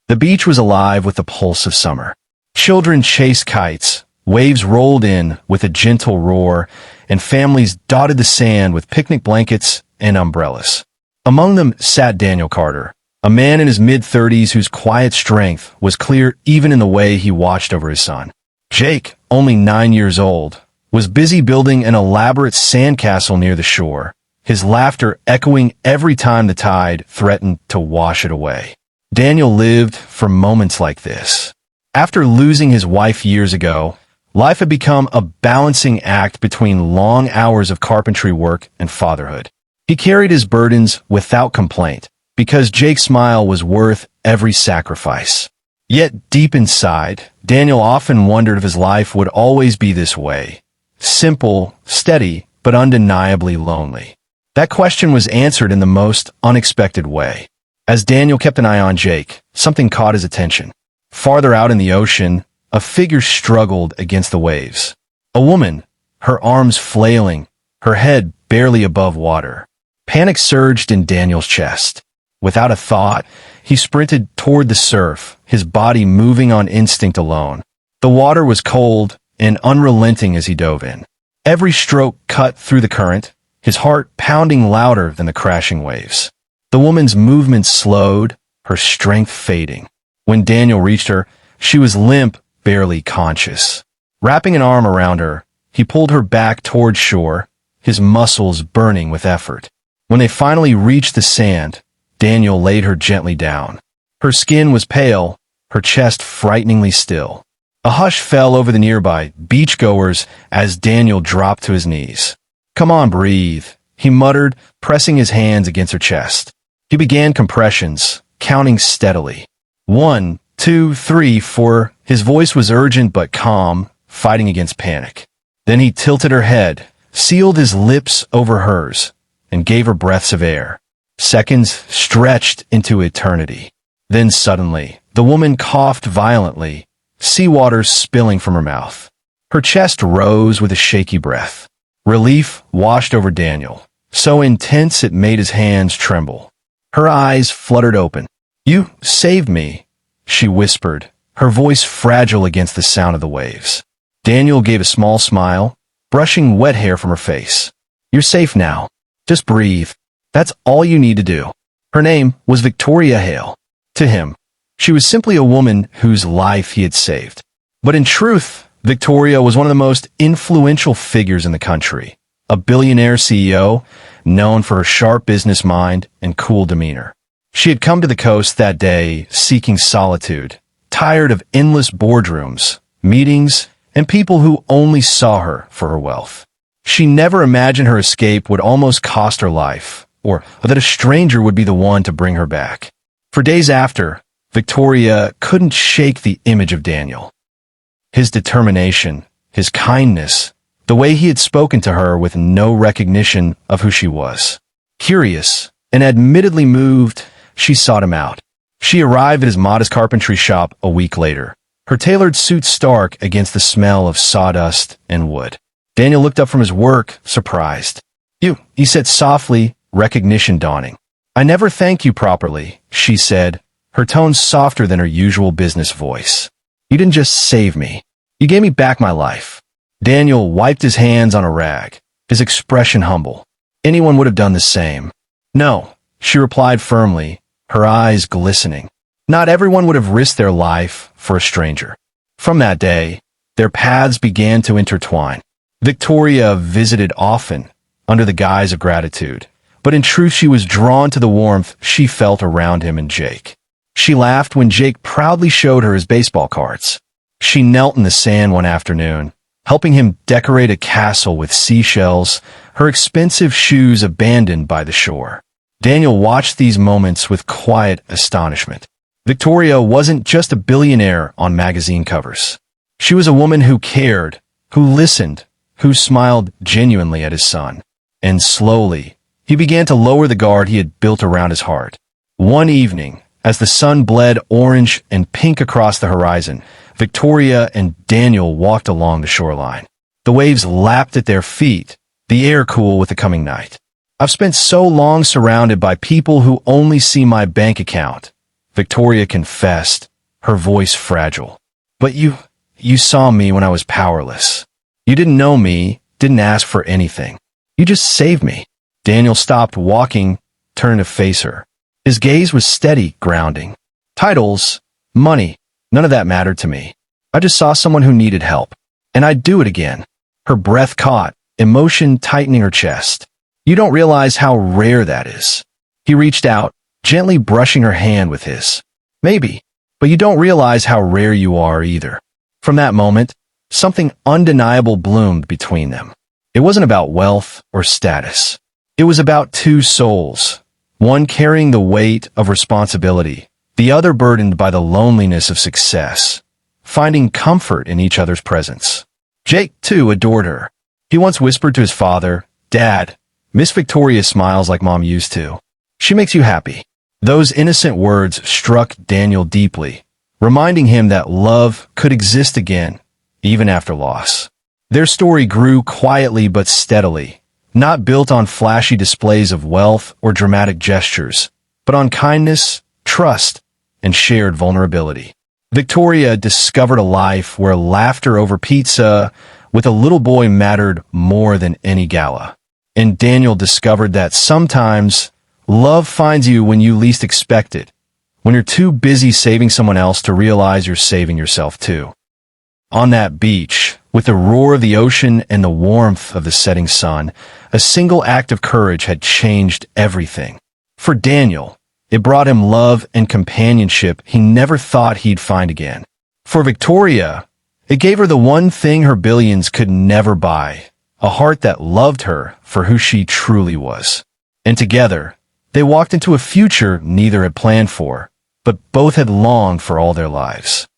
The beach was alive with the pulse of summer. Children chased kites, waves rolled in with a gentle roar, and families dotted the sand with picnic blankets and umbrellas. Among them sat Daniel Carter, a man in his mid-30s whose quiet strength was clear even in the way he watched over his son. Jake, only 9 years old, was busy building an elaborate sandcastle near the shore, his laughter echoing every time the tide threatened to wash it away. Daniel lived for moments like this. After losing his wife years ago, life had become a balancing act between long hours of carpentry work and fatherhood. He carried his burdens without complaint, because Jake's smile was worth every sacrifice. Yet deep inside, Daniel often wondered if his life would always be this way. Simple, steady, but undeniably lonely. That question was answered in the most unexpected way. As Daniel kept an eye on Jake, something caught his attention. Farther out in the ocean, a figure struggled against the waves. A woman, her arms flailing, her head barely above water. Panic surged in Daniel's chest. Without a thought, he sprinted toward the surf, his body moving on instinct alone. The water was cold and unrelenting as he dove in. Every stroke cut through the current, his heart pounding louder than the crashing waves. The woman's movements slowed, her strength fading. When Daniel reached her, she was limp, barely conscious. Wrapping an arm around her, he pulled her back toward shore, his muscles burning with effort. When they finally reached the sand, Daniel laid her gently down. Her skin was pale, her chest frighteningly still. A hush fell over the nearby beachgoers as Daniel dropped to his knees. "Come on, breathe," he muttered, pressing his hands against her chest. He began compressions, counting steadily. 1, 2, 3, 4. His voice was urgent but calm, fighting against panic. Then he tilted her head, sealed his lips over hers, and gave her breaths of air. Seconds stretched into eternity. Then suddenly, the woman coughed violently, seawater spilling from her mouth. Her chest rose with a shaky breath. Relief washed over Daniel, so intense it made his hands tremble. Her eyes fluttered open. "You saved me," she whispered, her voice fragile against the sound of the waves. Daniel gave a small smile, brushing wet hair from her face. "You're safe now. Just breathe. That's all you need to do." Her name was Victoria Hale. To him, she was simply a woman whose life he had saved. But in truth, Victoria was one of the most influential figures in the country. A billionaire CEO, known for her sharp business mind and cool demeanor. She had come to the coast that day seeking solitude, tired of endless boardrooms, meetings, and people who only saw her for her wealth. She never imagined her escape would almost cost her life, or that a stranger would be the one to bring her back. For days after, Victoria couldn't shake the image of Daniel. His determination, his kindness, the way he had spoken to her with no recognition of who she was. Curious, and admittedly moved, she sought him out. She arrived at his modest carpentry shop a week later, her tailored suit stark against the smell of sawdust and wood. Daniel looked up from his work, surprised. "You," he said softly, recognition dawning. "I never thank you properly," she said, her tone softer than her usual business voice. "You didn't just save me. You gave me back my life." Daniel wiped his hands on a rag, his expression humble. Anyone would have done the same. "No," she replied firmly, her eyes glistening. "Not everyone would have risked their life for a stranger." From that day, their paths began to intertwine. Victoria visited often, under the guise of gratitude, but in truth she was drawn to the warmth she felt around him and Jake. She laughed when Jake proudly showed her his baseball cards. She knelt in the sand one afternoon, helping him decorate a castle with seashells, her expensive shoes abandoned by the shore. Daniel watched these moments with quiet astonishment. Victoria wasn't just a billionaire on magazine covers. She was a woman who cared, who listened, who smiled genuinely at his son. And slowly, he began to lower the guard he had built around his heart. One evening, as the sun bled orange and pink across the horizon, Victoria and Daniel walked along the shoreline. The waves lapped at their feet, the air cool with the coming night. "I've spent so long surrounded by people who only see my bank account," Victoria confessed, her voice fragile. But you saw me when I was powerless. You didn't know me, didn't ask for anything. You just saved me. Daniel stopped walking, turned to face her. His gaze was steady, grounding. Titles, money, none of that mattered to me. I just saw someone who needed help. And I'd do it again. Her breath caught, emotion tightening her chest. You don't realize how rare that is. He reached out, gently brushing her hand with his. Maybe, but you don't realize how rare you are either. From that moment, something undeniable bloomed between them. It wasn't about wealth or status. It was about two souls, one carrying the weight of responsibility, the other burdened by the loneliness of success, finding comfort in each other's presence. Jake, too, adored her. He once whispered to his father, "Dad, Miss Victoria smiles like Mom used to. She makes you happy." Those innocent words struck Daniel deeply, reminding him that love could exist again, even after loss. Their story grew quietly but steadily, not built on flashy displays of wealth or dramatic gestures, but on kindness, trust, and shared vulnerability. Victoria discovered a life where laughter over pizza with a little boy mattered more than any gala. And Daniel discovered that sometimes love finds you when you least expect it, when you're too busy saving someone else to realize you're saving yourself too. On that beach, with the roar of the ocean and the warmth of the setting sun, a single act of courage had changed everything. For Daniel, it brought him love and companionship he never thought he'd find again. For Victoria, it gave her the one thing her billions could never buy, a heart that loved her for who she truly was. And together, they walked into a future neither had planned for, but both had longed for all their lives.